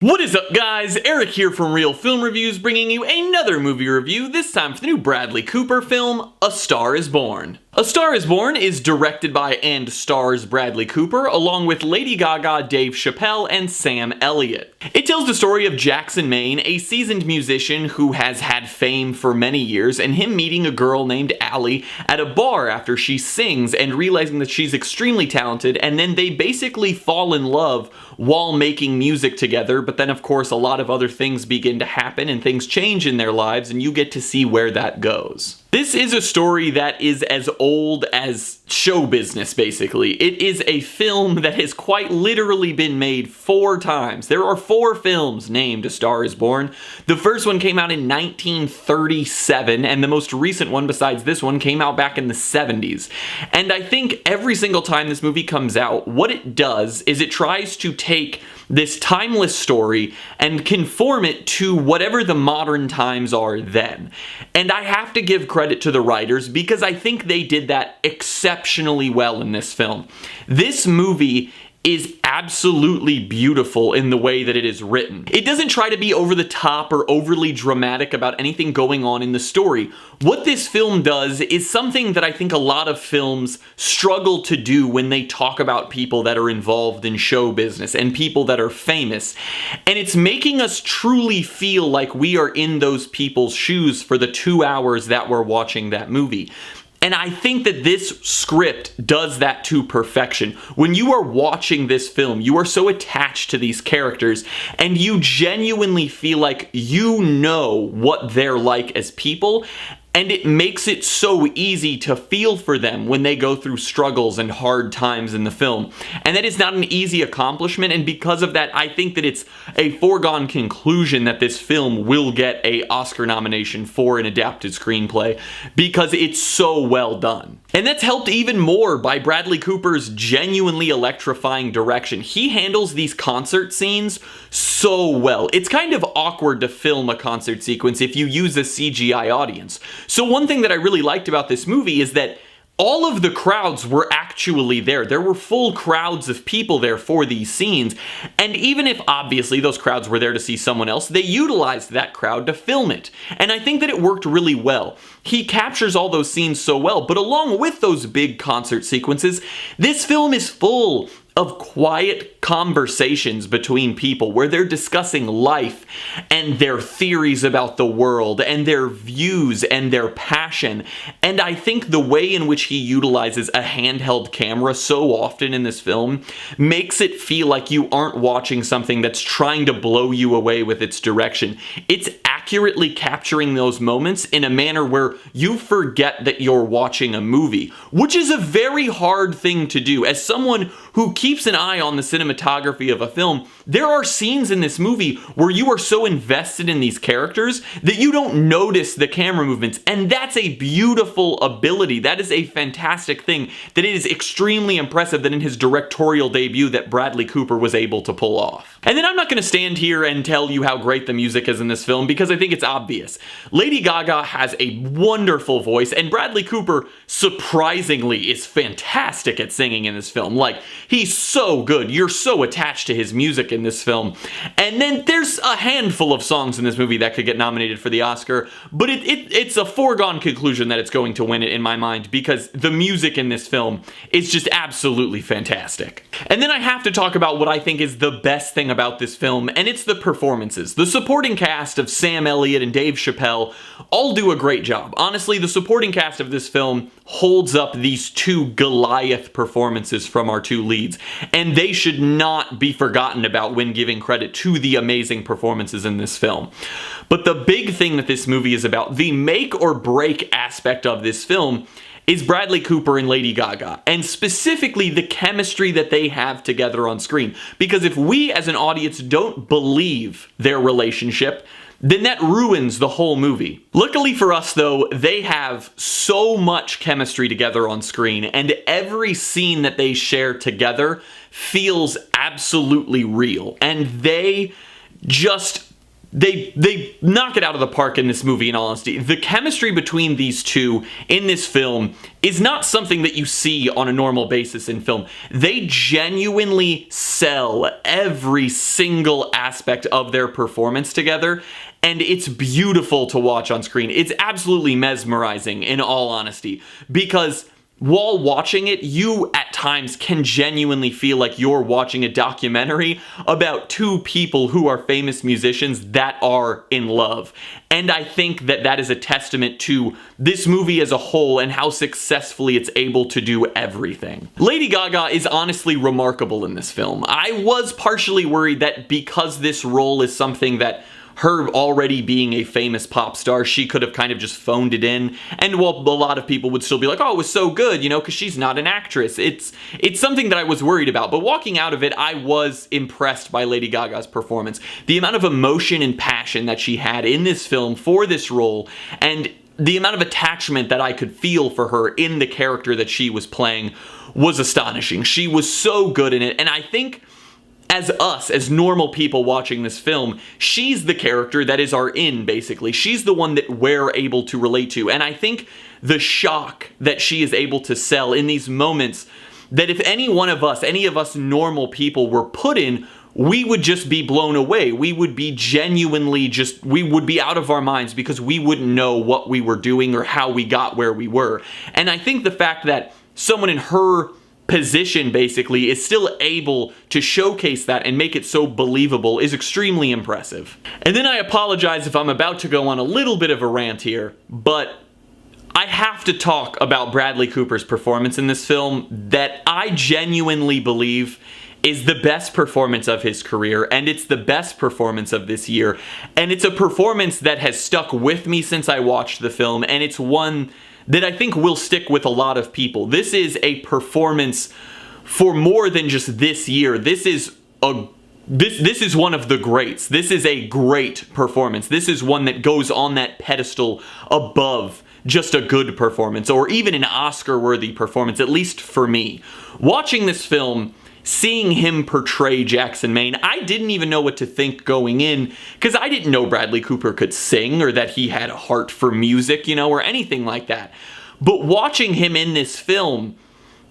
What is up, guys? Eric here from Real Film Reviews, bringing you another movie review, this time for the new Bradley Cooper film, A Star is Born. A Star is Born is directed by and stars Bradley Cooper, along with Lady Gaga, Dave Chappelle, and Sam Elliott. It tells the story of Jackson Maine, a seasoned musician who has had fame for many years, and him meeting a girl named Allie at a bar after she sings and realizing that she's extremely talented, and then they basically fall in love while making music together. But then, of course, a lot of other things begin to happen and things change in their lives, and you get to see where that goes. This is a story that is as old as show business, basically. It is a film that has quite literally been made 4 times. There are 4 films named A Star is Born. The first one came out in 1937, and the most recent one besides this one came out back in the 70s. And I think every single time this movie comes out, what it does is it tries to take this timeless story and conform it to whatever the modern times are then. And I have to give credit to the writers because I think they did that exceptionally well in this film. This movie is absolutely beautiful in the way that it is written. It doesn't try to be over the top or overly dramatic about anything going on in the story. What this film does is something that I think a lot of films struggle to do when they talk about people that are involved in show business and people that are famous. And it's making us truly feel like we are in those people's shoes for the 2 hours that we're watching that movie. And I think that this script does that to perfection. When you are watching this film, you are so attached to these characters, and you genuinely feel like you know what they're like as people, and it makes it so easy to feel for them when they go through struggles and hard times in the film. And that is not an easy accomplishment, and because of that, I think that it's a foregone conclusion that this film will get an Oscar nomination for an adapted screenplay because it's so well done. And that's helped even more by Bradley Cooper's genuinely electrifying direction. He handles these concert scenes so well. It's kind of awkward to film a concert sequence if you use a CGI audience. So one thing that I really liked about this movie is that all of the crowds were actually there. There were full crowds of people there for these scenes. And even if obviously those crowds were there to see someone else, they utilized that crowd to film it. And I think that it worked really well. He captures all those scenes so well, but along with those big concert sequences, this film is full of quiet conversations between people where they're discussing life and their theories about the world and their views and their passion. And I think the way in which he utilizes a handheld camera so often in this film makes it feel like you aren't watching something that's trying to blow you away with its direction. It's accurately capturing those moments in a manner where you forget that you're watching a movie, which is a very hard thing to do. As someone who keeps an eye on the cinematography of a film, there are scenes in this movie where you are so invested in these characters that you don't notice the camera movements, and that's a beautiful ability. That is a fantastic thing that it is extremely impressive that in his directorial debut that Bradley Cooper was able to pull off. And then I'm not going to stand here and tell you how great the music is in this film because I think it's obvious. Lady Gaga has a wonderful voice, and Bradley Cooper surprisingly is fantastic at singing in this film. Like, he's so good. You're so attached to his music in this film. And then there's a handful of songs in this movie that could get nominated for the Oscar, but it's a foregone conclusion that it's going to win it in my mind because the music in this film is just absolutely fantastic. And then I have to talk about what I think is the best thing about this film, and it's the performances. The supporting cast of Sam Elliott and Dave Chappelle all do a great job. Honestly, the supporting cast of this film holds up these 2 Goliath performances from our 2 leads, and they should not be forgotten about when giving credit to the amazing performances in this film. But the big thing that this movie is about, the make or break aspect of this film, is Bradley Cooper and Lady Gaga, and specifically the chemistry that they have together on screen. Because if we as an audience don't believe their relationship, then that ruins the whole movie. Luckily for us though, they have so much chemistry together on screen, and every scene that they share together feels absolutely real. And they just they knock it out of the park in this movie, in all honesty. The chemistry between these two in this film is not something that you see on a normal basis in film. They genuinely sell every single aspect of their performance together, and it's beautiful to watch on screen. It's absolutely mesmerizing, in all honesty, because while watching it, you at times can genuinely feel like you're watching a documentary about two people who are famous musicians that are in love. And I think that that is a testament to this movie as a whole and how successfully it's able to do everything. Lady Gaga is honestly remarkable in this film. I was partially worried that because this role is something that her already being a famous pop star, she could have kind of just phoned it in. And while a lot of people would still be like, oh, it was so good, you know, because she's not an actress. It's something that I was worried about. But walking out of it, I was impressed by Lady Gaga's performance. The amount of emotion and passion that she had in this film for this role, and the amount of attachment that I could feel for her in the character that she was playing was astonishing. She was so good in it. And I think as normal people watching this film, she's the character that is our in, basically. She's the one that we're able to relate to. And I think the shock that she is able to sell in these moments, that if any of us normal people were put in, we would just be blown away. We would be genuinely we would be out of our minds because we wouldn't know what we were doing or how we got where we were. And I think the fact that someone in her position basically is still able to showcase that and make it so believable is extremely impressive. And then I apologize if I'm about to go on a little bit of a rant here, but I have to talk about Bradley Cooper's performance in this film that I genuinely believe is the best performance of his career, and it's the best performance of this year. And it's a performance that has stuck with me since I watched the film, and it's one that I think will stick with a lot of people. This is a performance for more than just this year. This is one of the greats. This is a great performance. This is one that goes on that pedestal above just a good performance or even an Oscar-worthy performance, at least for me. Watching this film, seeing him portray Jackson Maine, I didn't even know what to think going in, because I didn't know Bradley Cooper could sing or that he had a heart for music, you know, or anything like that. But watching him in this film,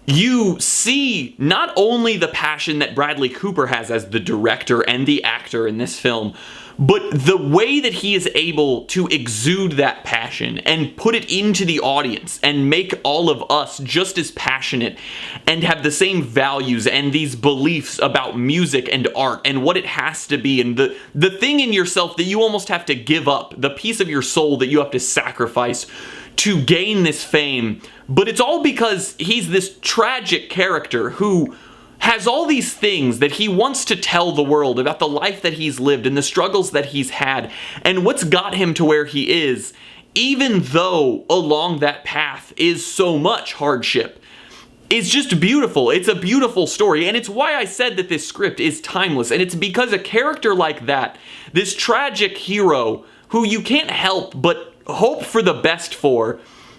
you see not only the passion that Bradley Cooper has as the director and the actor in this film, but the way that he is able to exude that passion and put it into the audience and make all of us just as passionate and have the same values and these beliefs about music and art and what it has to be, and the thing in yourself that you almost have to give up, the piece of your soul that you have to sacrifice to gain this fame. But it's all because he's this tragic character who has all these things that he wants to tell the world about the life that he's lived and the struggles that he's had and what's got him to where he is, even though along that path is so much hardship. It's just beautiful. It's a beautiful story, and it's why I said that this script is timeless, and it's because a character like that, this tragic hero who you can't help but hope for the best for,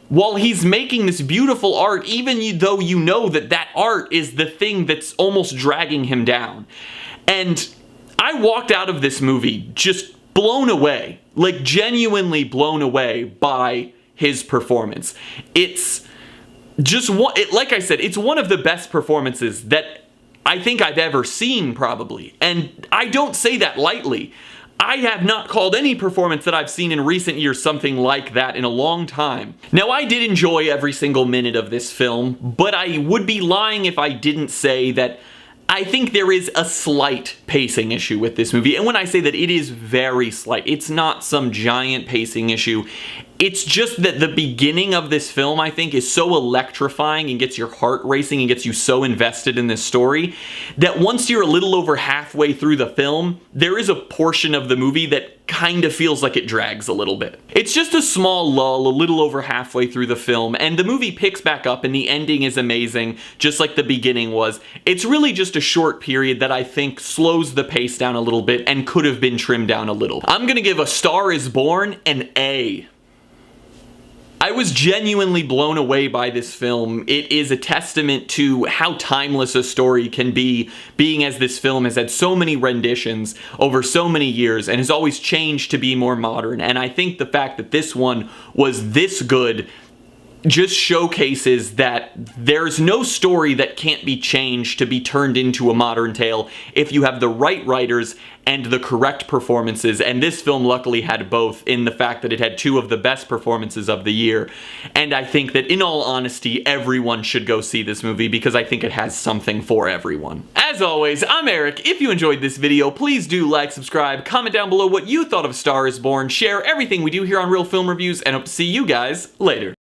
while he's making this beautiful art, even though you know that that art is the thing that's almost dragging him down. And I walked out of this movie just blown away, like genuinely blown away by his performance. It's just like I said, it's one of the best performances that I think I've ever seen, probably. And I don't say that lightly. I have not called any performance that I've seen in recent years something like that in a long time. Now, I did enjoy every single minute of this film, but I would be lying if I didn't say that I think there is a slight pacing issue with this movie. And when I say that, it is very slight. It's not some giant pacing issue. It's just that the beginning of this film, I think, is so electrifying and gets your heart racing and gets you so invested in this story that once you're a little over halfway through the film, there is a portion of the movie that kind of feels like it drags a little bit. It's just a small lull a little over halfway through the film, and the movie picks back up and the ending is amazing, just like the beginning was. It's really just a short period that I think slows the pace down a little bit and could have been trimmed down a little. I'm gonna give A Star is Born an A. I was genuinely blown away by this film. It is a testament to how timeless a story can be, being as this film has had so many renditions over so many years and has always changed to be more modern. And I think the fact that this one was this good just showcases that there's no story that can't be changed to be turned into a modern tale if you have the right writers and the correct performances, and this film luckily had both, in the fact that it had two of the best performances of the year. And I think that, in all honesty, everyone should go see this movie because I think it has something for everyone. As always, I'm Eric. If you enjoyed this video, please do like, subscribe, comment down below what you thought of A Star is Born, share everything we do here on Real Film Reviews, and hope to see you guys later.